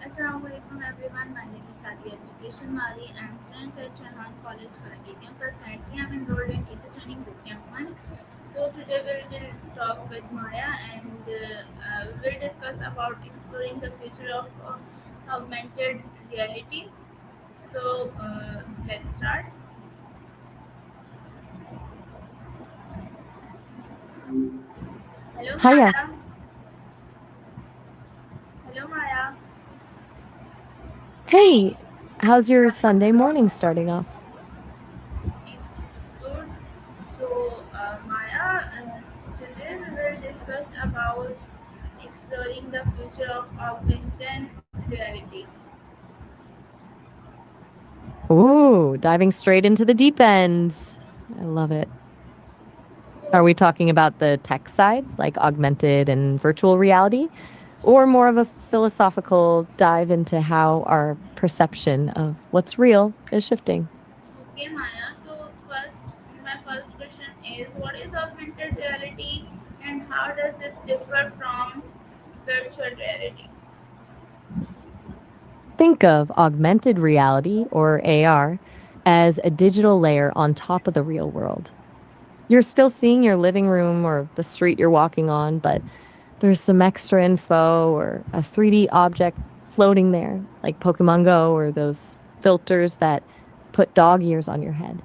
Assalamualaikum everyone. My name is Sadia Education Wali. I am student at Rehan College Korangi Campus. Currently, I am enrolled in Teacher Training Bootcamp 1. So today we will talk with Maya and we will discuss about exploring the future of augmented reality. So let's start. Hello Hiya. Maya. Hello Maya. Hey, how's your Sunday morning starting off? It's good. So Maya, today we will discuss about exploring the future of augmented reality. Ooh, diving straight into the deep end. I love it. Are So we talking about the tech side, like augmented and virtual reality, or more of a philosophical dive into how our perception of what's real is shifting? okay, Maya. So my first question is, what is augmented reality, and how does it differ from virtual reality? Think of augmented reality, or AR, as a digital layer on top of the real world. You're still seeing your living room or the street you're walking on, but there's some extra info or a 3D object floating there, like Pokemon Go or those filters that put dog ears on your head.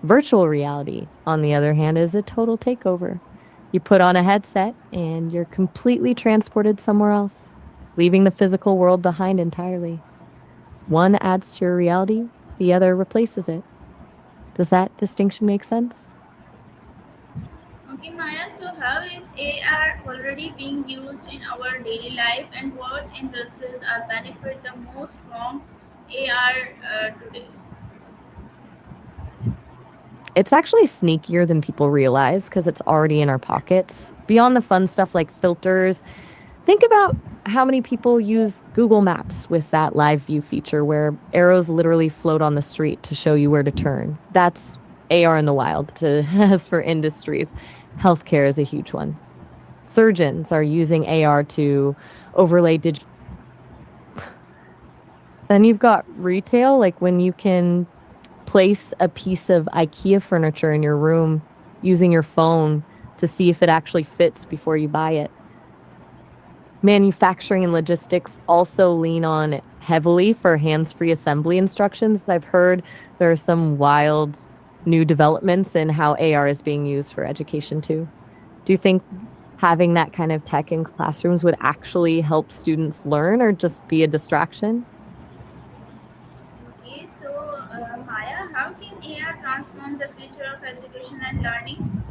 Virtual reality, on the other hand, is a total takeover. You put on a headset and you're completely transported somewhere else, leaving the physical world behind entirely. One adds to your reality, the other replaces it. Does that distinction make sense? Okay, Maya. So how is AR already being used in our daily life, and what industries are benefit the most from AR today? It's actually sneakier than people realize because it's already in our pockets. Beyond the fun stuff like filters, think about how many people use Google Maps with that live view feature where arrows literally float on the street to show you where to turn. That's AR in the wild. To, as for industries, healthcare is a huge one. Surgeons are using AR to overlay digital. Then you've got retail, like when you can place a piece of IKEA furniture in your room using your phone to see if it actually fits before you buy it. Manufacturing and logistics also lean on it heavily for hands free assembly instructions. I've heard there are some wild new developments in how AR is being used for education too. Do you think having that kind of tech in classrooms would actually help students learn or just be a distraction? Okay, so Maya, how can AR transform the future of education and learning?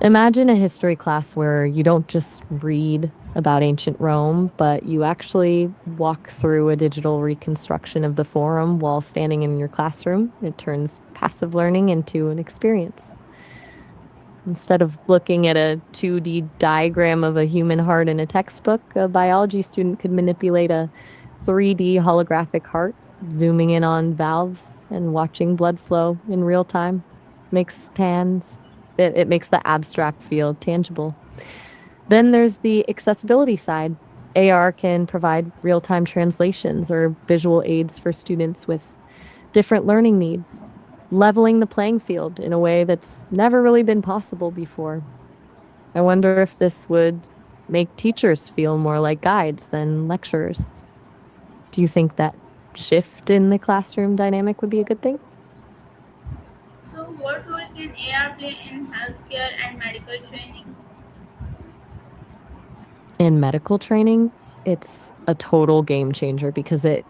Imagine a history class where you don't just read about ancient Rome, but you actually walk through a digital reconstruction of the forum while standing in your classroom. It turns passive learning into an experience. Instead of looking at a 2D diagram of a human heart in a textbook, a biology student could manipulate a 3D holographic heart, zooming in on valves and watching blood flow in real time. Makes hands, it makes the abstract feel tangible. Then there's the accessibility side. AR can provide real time translations or visual aids for students with different learning needs, leveling the playing field in a way that's never really been possible before. I wonder if this would make teachers feel more like guides than lecturers. Do you think that shift in the classroom dynamic would be a good thing? So, what role can AR play in healthcare and medical training? In medical training, it's a total game changer because it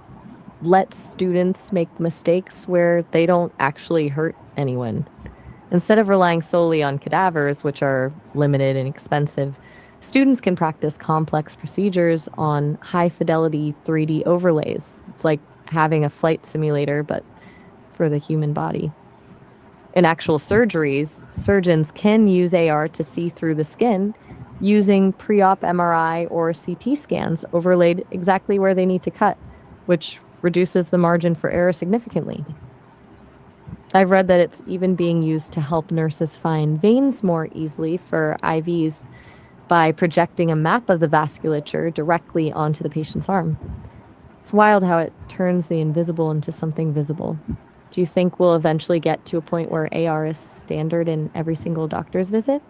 lets students make mistakes where they don't actually hurt anyone. Instead of relying solely on cadavers, which are limited and expensive, students can practice complex procedures on high fidelity 3D overlays. It's like having a flight simulator, but for the human body. In actual surgeries, surgeons can use AR to see through the skin using pre op MRI or CT scans overlaid exactly where they need to cut, which reduces the margin for error significantly. I've read that it's even being used to help nurses find veins more easily for IVs by projecting a map of the vasculature directly onto the patient's arm. It's wild how it turns the invisible into something visible. Do you think we'll eventually get to a point where AR is standard in every single doctor's visit?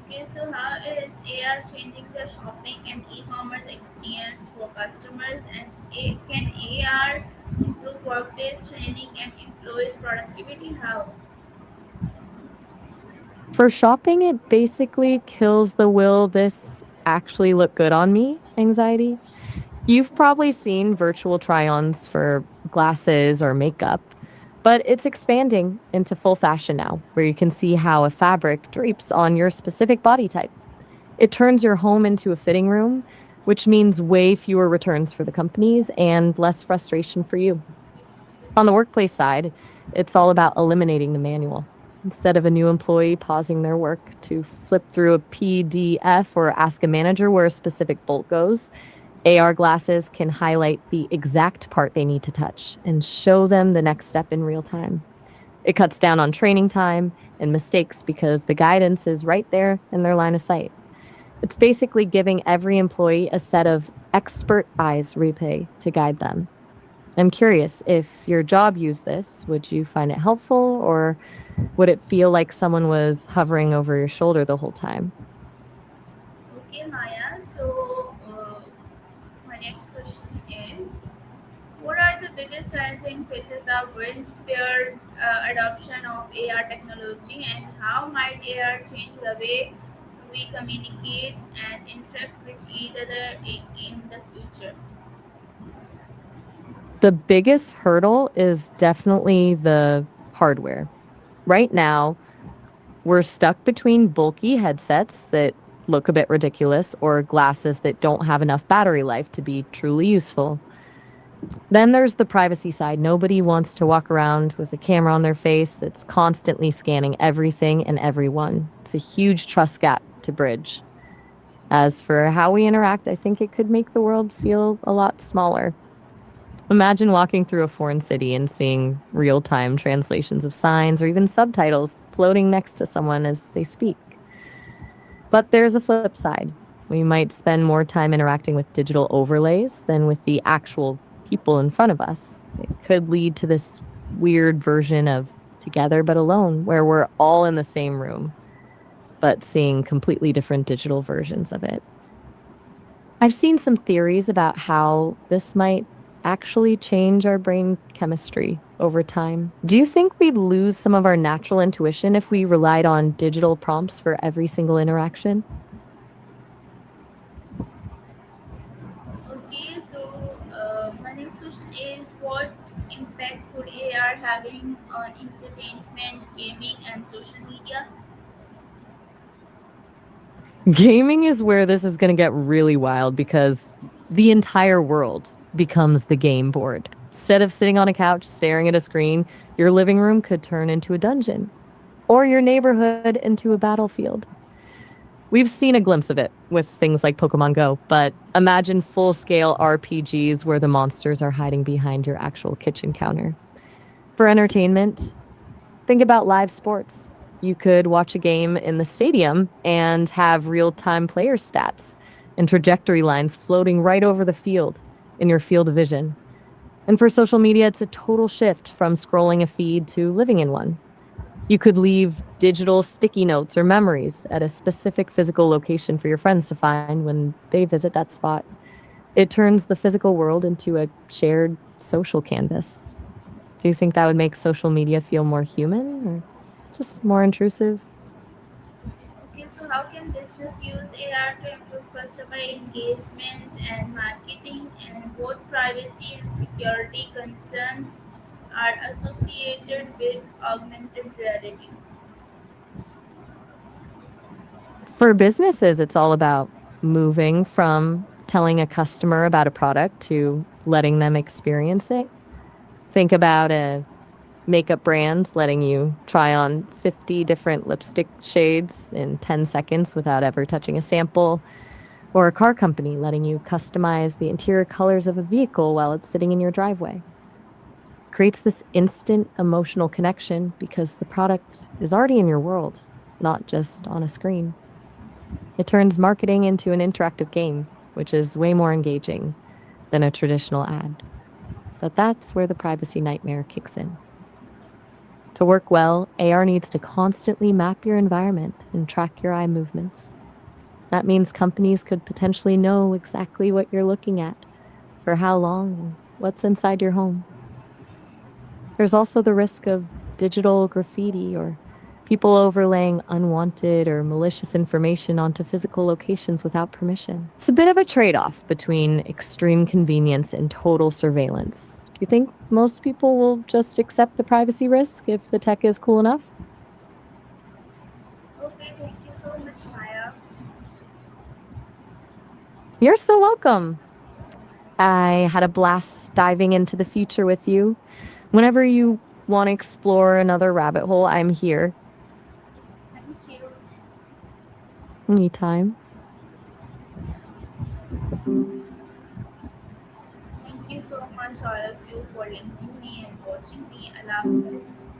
Okay, so how is AR changing the shopping and e-commerce experience for customers, and can AR improve workplace training and employees' productivity? How? For shopping, it basically kills the will this actually look good on me anxiety. You've probably seen virtual try ons for glasses or makeup, but it's expanding into full fashion now, where you can see how a fabric drapes on your specific body type. It turns your home into a fitting room, which means way fewer returns for the companies and less frustration for you. On the workplace side, it's all about eliminating the manual. Instead of a new employee pausing their work to flip through a PDF or ask a manager where a specific bolt goes, AR glasses can highlight the exact part they need to touch and show them the next step in real time. It cuts down on training time and mistakes because the guidance is right there in their line of sight. It's basically giving every employee a set of expert eyes repay to guide them. I'm curious, if your job used this, would you find it helpful or would it feel like someone was hovering over your shoulder the whole time? Okay, Maya. So my next question is, what are the biggest challenges faces the widespread adoption of AR technology, and how might AR change the way we communicate and interact with each other in the future? The biggest hurdle is definitely the hardware. Right now, we're stuck between bulky headsets that look a bit ridiculous or glasses that don't have enough battery life to be truly useful. Then there's the privacy side. Nobody wants to walk around with a camera on their face that's constantly scanning everything and everyone. It's a huge trust gap to bridge. As for how we interact, I think it could make the world feel a lot smaller. Imagine walking through a foreign city and seeing real time translations of signs or even subtitles floating next to someone as they speak. But there's a flip side. We might spend more time interacting with digital overlays than with the actual people in front of us. It could lead to this weird version of together but alone, where we're all in the same room, but seeing completely different digital versions of it. I've seen some theories about how this might actually change our brain chemistry over time. Do you think we'd lose some of our natural intuition if we relied on digital prompts for every single interaction? Okay, so my next question is, what impact could AR having on entertainment, gaming, and social media? Gaming is where this is going to get really wild because the entire world becomes the game board. Instead of sitting on a couch staring at a screen, your living room could turn into a dungeon or your neighborhood into a battlefield. We've seen a glimpse of it with things like Pokemon Go, but imagine full scale RPGs where the monsters are hiding behind your actual kitchen counter. For entertainment, think about live sports. You could watch a game in the stadium and have real time player stats and trajectory lines floating right over the field in your field of vision. And for social media, it's a total shift from scrolling a feed to living in one. You could leave digital sticky notes or memories at a specific physical location for your friends to find when they visit that spot. It turns the physical world into a shared social canvas. Do you think that would make social media feel more human or just more intrusive? Okay, so how can business use AR to improve customer engagement and marketing, and what privacy and security concerns are associated with augmented reality? For businesses, it's all about moving from telling a customer about a product to letting them experience it. Think about a makeup brand letting you try on 50 different lipstick shades in 10 seconds without ever touching a sample, or a car company letting you customize the interior colors of a vehicle while it's sitting in your driveway. Creates this instant emotional connection because the product is already in your world, not just on a screen. It turns marketing into an interactive game, which is way more engaging than a traditional ad. But that's where the privacy nightmare kicks in. To work well, AR needs to constantly map your environment and track your eye movements. That means companies could potentially know exactly what you're looking at, for how long, and what's inside your home. There's also the risk of digital graffiti or people overlaying unwanted or malicious information onto physical locations without permission. It's a bit of a trade-off between extreme convenience and total surveillance. Do you think most people will just accept the privacy risk if the tech is cool enough? Okay, thank you so much, Maya. You're so welcome. I had a blast diving into the future with you. Whenever you want to explore another rabbit hole, I'm here. Thank you. Anytime. Thank you so much, all of you, for listening me and watching me. Allah Hafiz.